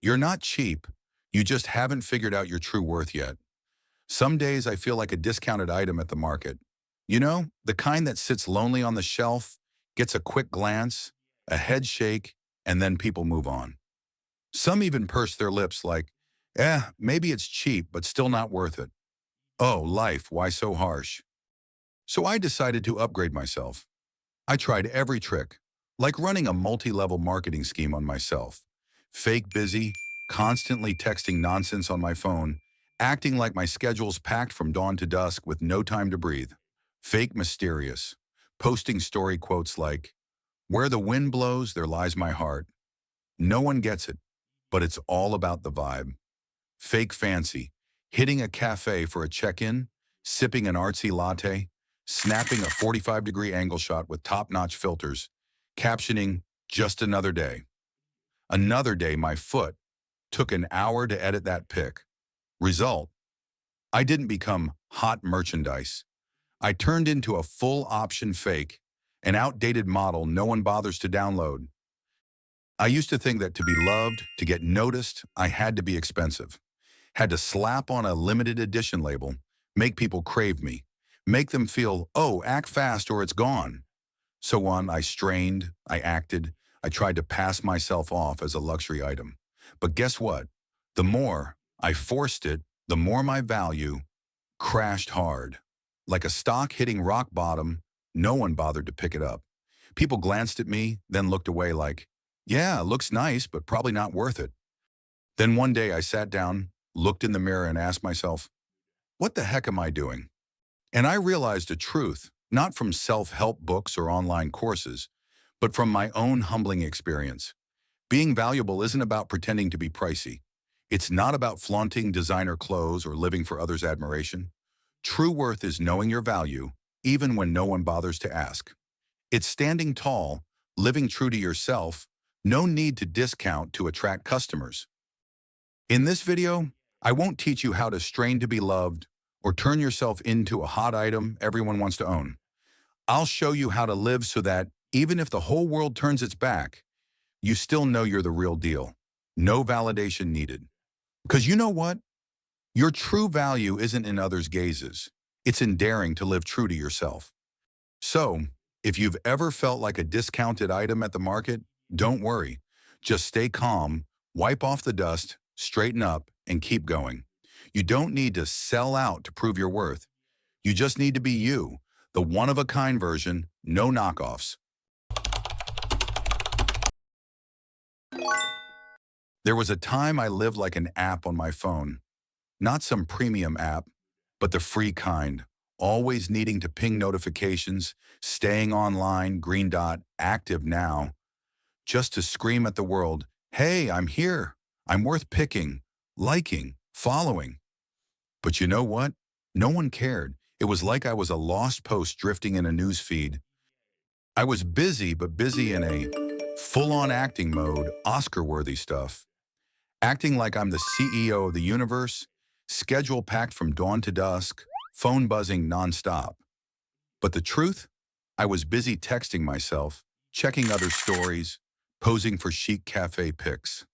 You're not cheap. You just haven't figured out your true worth yet. Some days I feel like a discounted item at the market. You know, the kind that sits lonely on the shelf, gets a quick glance, a head shake, and then people move on. Some even purse their lips like, maybe it's cheap, but still not worth it. Oh, life, why so harsh? So I decided to upgrade myself. I tried every trick, like running a multi-level marketing scheme on myself. Fake busy, constantly texting nonsense on my phone, acting like my schedule's packed from dawn to dusk with no time to breathe. Fake mysterious, posting story quotes like, "Where the wind blows, there lies my heart." No one gets it, but it's all about the vibe. Fake fancy, hitting a cafe for a check-in, sipping an artsy latte, snapping a 45-degree angle shot with top-notch filters, captioning, "Just another day." Another day my foot took an hour to edit that pic. Result, I didn't become hot merchandise. I turned into a full-option fake, an outdated model no one bothers to download. I used to think that to be loved, to get noticed, I had to be expensive. Had to slap on a limited edition label, make people crave me, make them feel, oh, act fast or it's gone. So on, I strained, I acted, I tried to pass myself off as a luxury item. But guess what? The more I forced it, the more my value crashed hard. Like a stock hitting rock bottom, no one bothered to pick it up. People glanced at me, then looked away like, yeah, looks nice, but probably not worth it. Then one day I sat down, looked in the mirror and asked myself, what the heck am I doing? And I realized a truth, not from self-help books or online courses, but from my own humbling experience. Being valuable isn't about pretending to be pricey. It's not about flaunting designer clothes or living for others' admiration. True worth is knowing your value, even when no one bothers to ask. It's standing tall, living true to yourself, no need to discount to attract customers. In this video, I won't teach you how to strain to be loved or turn yourself into a hot item everyone wants to own. I'll show you how to live so that, even if the whole world turns its back, you still know you're the real deal. No validation needed. Because you know what? Your true value isn't in others' gazes. It's in daring to live true to yourself. So, if you've ever felt like a discounted item at the market, don't worry. Just stay calm, wipe off the dust, straighten up, and keep going. You don't need to sell out to prove your worth. You just need to be you, the one-of-a-kind version, no knockoffs. There was a time I lived like an app on my phone. Not some premium app, but the free kind. Always needing to ping notifications, staying online, green dot, active now, just to scream at the world, hey, I'm here. I'm worth picking, liking, following. But you know what? No one cared. It was like I was a lost post drifting in a news feed. I was busy, but busy in a full-on acting mode, Oscar-worthy stuff. Acting like I'm the CEO of the universe, schedule packed from dawn to dusk, phone buzzing nonstop. But the truth? I was busy texting myself, checking other stories, posing for chic cafe pics.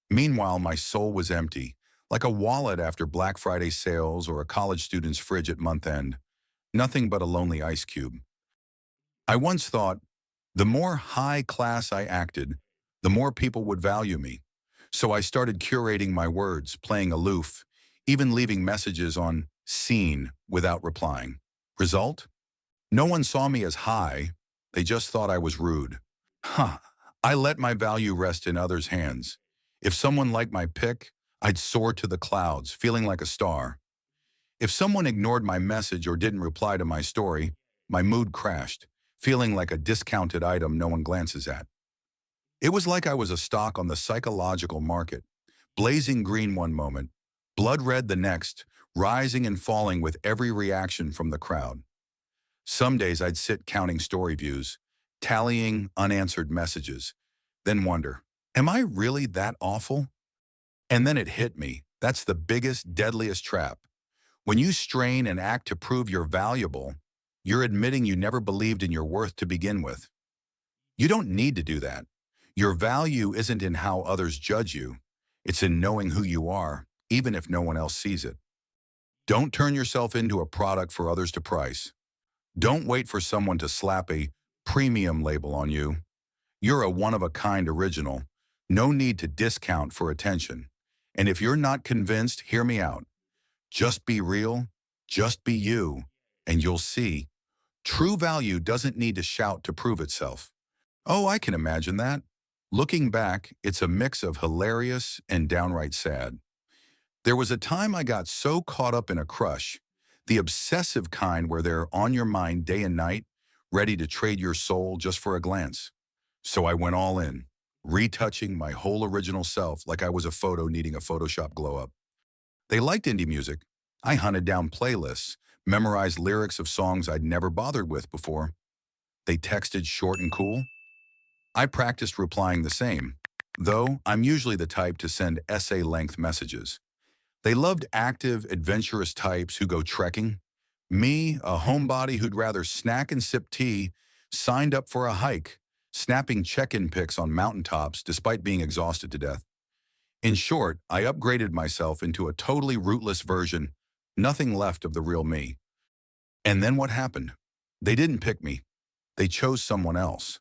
Meanwhile, my soul was empty, like a wallet after Black Friday sales or a college student's fridge at month end. Nothing but a lonely ice cube. I once thought, the more high class I acted, the more people would value me. So I started curating my words, playing aloof, even leaving messages on seen without replying. Result? No one saw me as high, they just thought I was rude. Huh, I let my value rest in others' hands. If someone liked my pic, I'd soar to the clouds, feeling like a star. If someone ignored my message or didn't reply to my story, my mood crashed, feeling like a discounted item no one glances at. It was like I was a stock on the psychological market, blazing green one moment, blood red the next, rising and falling with every reaction from the crowd. Some days I'd sit counting story views, tallying unanswered messages, then wonder, am I really that awful? And then it hit me. That's the biggest, deadliest trap. When you strain and act to prove you're valuable, you're admitting you never believed in your worth to begin with. You don't need to do that. Your value isn't in how others judge you. It's in knowing who you are, even if no one else sees it. Don't turn yourself into a product for others to price. Don't wait for someone to slap a premium label on you. You're a one-of-a-kind original. No need to discount for attention. And if you're not convinced, hear me out. Just be real, just be you, and you'll see. True value doesn't need to shout to prove itself. Oh, I can imagine that. Looking back, it's a mix of hilarious and downright sad. There was a time I got so caught up in a crush, the obsessive kind where they're on your mind day and night, ready to trade your soul just for a glance. So I went all in, retouching my whole original self like I was a photo needing a Photoshop glow-up. They liked indie music. I hunted down playlists, memorized lyrics of songs I'd never bothered with before. They texted short and cool. I practiced replying the same, though I'm usually the type to send essay-length messages. They loved active, adventurous types who go trekking. Me, a homebody who'd rather snack and sip tea, signed up for a hike, snapping check-in pics on mountaintops despite being exhausted to death. In short, I upgraded myself into a totally rootless version, nothing left of the real me. And then what happened? They didn't pick me. They chose someone else.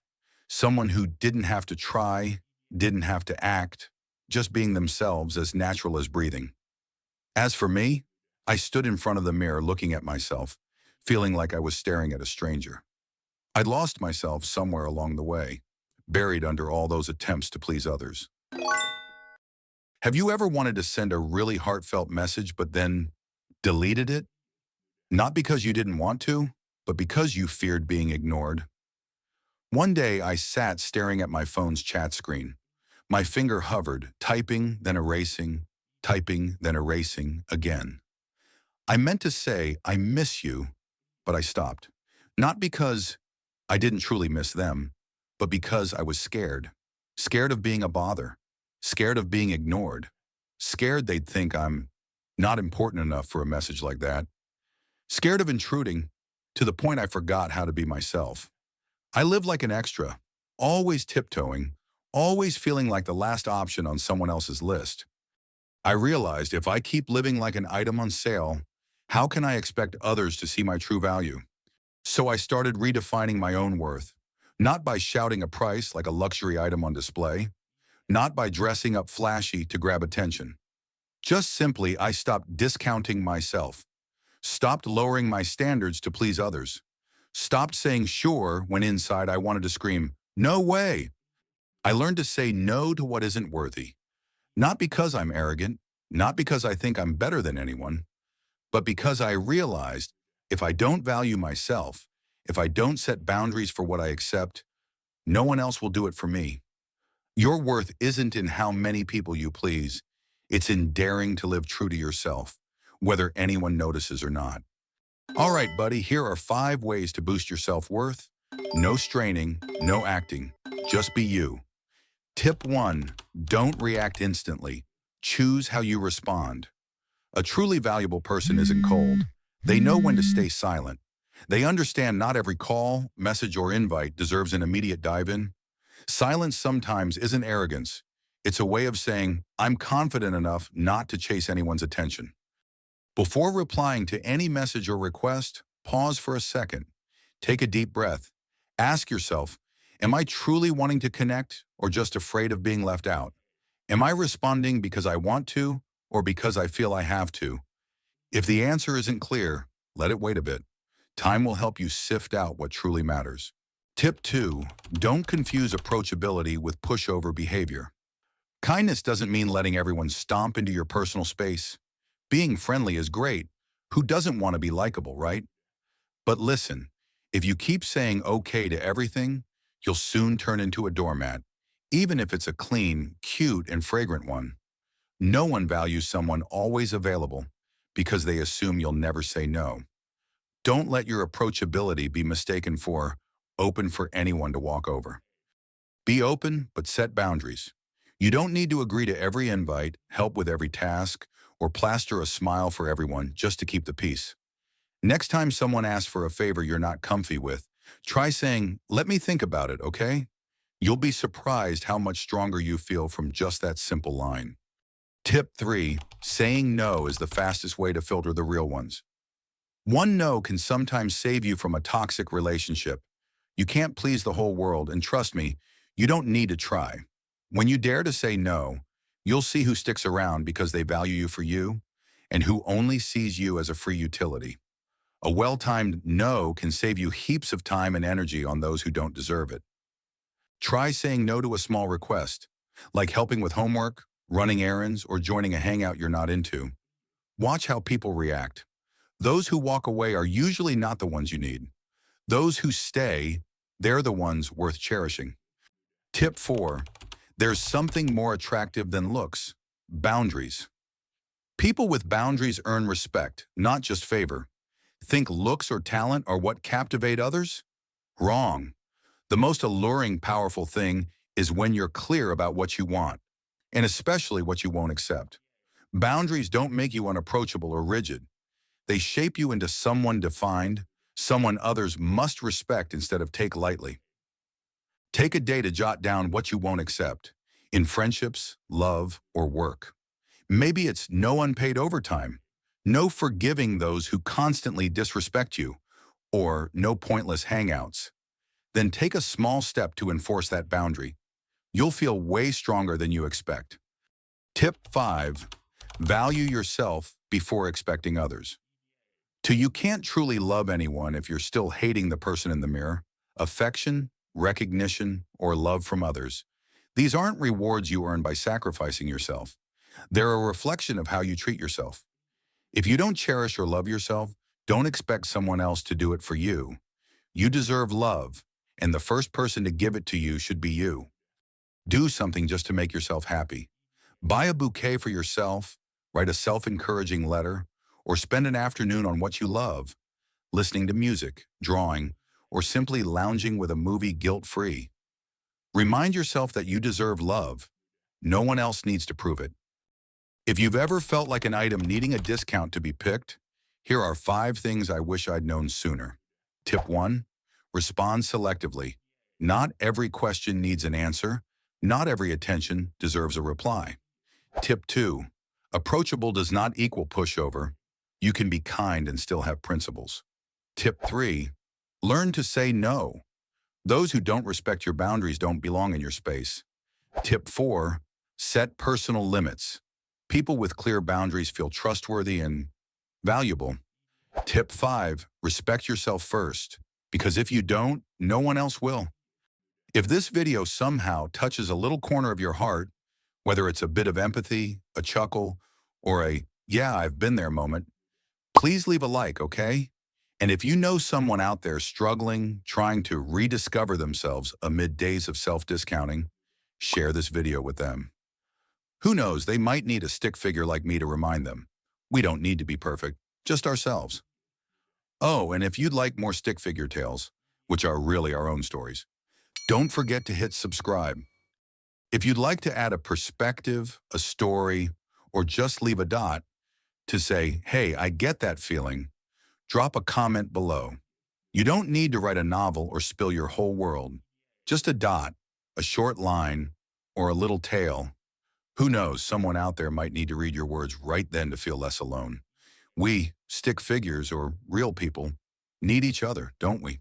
Someone who didn't have to try, didn't have to act, just being themselves as natural as breathing. As for me, I stood in front of the mirror looking at myself, feeling like I was staring at a stranger. I'd lost myself somewhere along the way, buried under all those attempts to please others. Have you ever wanted to send a really heartfelt message but then deleted it? Not because you didn't want to, but because you feared being ignored. One day I sat staring at my phone's chat screen. My finger hovered, typing, then erasing again. I meant to say, I miss you, but I stopped. Not because I didn't truly miss them, but because I was scared. Scared of being a bother. Scared of being ignored. Scared they'd think I'm not important enough for a message like that. Scared of intruding, to the point I forgot how to be myself. I lived like an extra, always tiptoeing, always feeling like the last option on someone else's list. I realized if I keep living like an item on sale, how can I expect others to see my true value? So I started redefining my own worth, not by shouting a price like a luxury item on display, not by dressing up flashy to grab attention. Just simply, I stopped discounting myself, stopped lowering my standards to please others, stopped saying sure when inside I wanted to scream, no way. I learned to say no to what isn't worthy. Not because I'm arrogant, not because I think I'm better than anyone, but because I realized if I don't value myself, if I don't set boundaries for what I accept, no one else will do it for me. Your worth isn't in how many people you please. It's in daring to live true to yourself, whether anyone notices or not. All right, buddy, here are 5 ways to boost your self-worth. No straining, no acting. Just be you. Tip 1, don't react instantly. Choose how you respond. A truly valuable person isn't cold. They know when to stay silent. They understand not every call, message, or invite deserves an immediate dive-in. Silence sometimes isn't arrogance. It's a way of saying, I'm confident enough not to chase anyone's attention. Before replying to any message or request, pause for a second. Take a deep breath. Ask yourself, am I truly wanting to connect or just afraid of being left out? Am I responding because I want to or because I feel I have to? If the answer isn't clear, let it wait a bit. Time will help you sift out what truly matters. Tip 2, don't confuse approachability with pushover behavior. Kindness doesn't mean letting everyone stomp into your personal space. Being friendly is great. Who doesn't want to be likable, right? But listen, if you keep saying okay to everything, you'll soon turn into a doormat, even if it's a clean, cute, and fragrant one. No one values someone always available because they assume you'll never say no. Don't let your approachability be mistaken for open for anyone to walk over. Be open, but set boundaries. You don't need to agree to every invite, help with every task, or plaster a smile for everyone just to keep the peace. Next time someone asks for a favor you're not comfy with, try saying, let me think about it, okay? You'll be surprised how much stronger you feel from just that simple line. Tip 3. Saying no is the fastest way to filter the real ones. One no can sometimes save you from a toxic relationship. You can't please the whole world, and trust me, you don't need to try. When you dare to say no, you'll see who sticks around because they value you for you and who only sees you as a free utility. A well-timed no can save you heaps of time and energy on those who don't deserve it. Try saying no to a small request, like helping with homework, running errands, or joining a hangout you're not into. Watch how people react. Those who walk away are usually not the ones you need. Those who stay, they're the ones worth cherishing. Tip 4. There's something more attractive than looks: boundaries. People with boundaries earn respect, not just favor. Think looks or talent are what captivate others? Wrong. The most alluring, powerful thing is when you're clear about what you want, and especially what you won't accept. Boundaries don't make you unapproachable or rigid. They shape you into someone defined, someone others must respect instead of take lightly. Take a day to jot down what you won't accept in friendships, love, or work. Maybe it's no unpaid overtime, no forgiving those who constantly disrespect you, or no pointless hangouts. Then take a small step to enforce that boundary. You'll feel way stronger than you expect. Tip 5. Value yourself before expecting others. You can't truly love anyone if you're still hating the person in the mirror. Affection, recognition, or love from others. These aren't rewards you earn by sacrificing yourself. They're a reflection of how you treat yourself. If you don't cherish or love yourself, don't expect someone else to do it for you. You deserve love, and the first person to give it to you should be you. Do something just to make yourself happy. Buy a bouquet for yourself, write a self-encouraging letter, or spend an afternoon on what you love, listening to music, drawing, or simply lounging with a movie guilt-free. Remind yourself that you deserve love. No one else needs to prove it. If you've ever felt like an item needing a discount to be picked, here are 5 things I wish I'd known sooner. Tip 1. Respond selectively. Not every question needs an answer. Not every attention deserves a reply. Tip 2. Approachable does not equal pushover. You can be kind and still have principles. Tip 3. Learn to say no. Those who don't respect your boundaries don't belong in your space. Tip 4. Set personal limits. People with clear boundaries feel trustworthy and valuable. Tip 5. Respect yourself first, because if you don't, no one else will. If this video somehow touches a little corner of your heart, whether it's a bit of empathy, a chuckle, or a "yeah, I've been there" moment, please leave a like, okay? And if you know someone out there struggling, trying to rediscover themselves amid days of self-discounting, share this video with them. Who knows, they might need a stick figure like me to remind them. We don't need to be perfect, just ourselves. Oh, and if you'd like more stick figure tales, which are really our own stories, don't forget to hit subscribe. If you'd like to add a perspective, a story, or just leave a dot to say, "Hey, I get that feeling," drop a comment below. You don't need to write a novel or spill your whole world. Just a dot, a short line, or a little tale. Who knows, someone out there might need to read your words right then to feel less alone. We, stick figures or real people, need each other, don't we?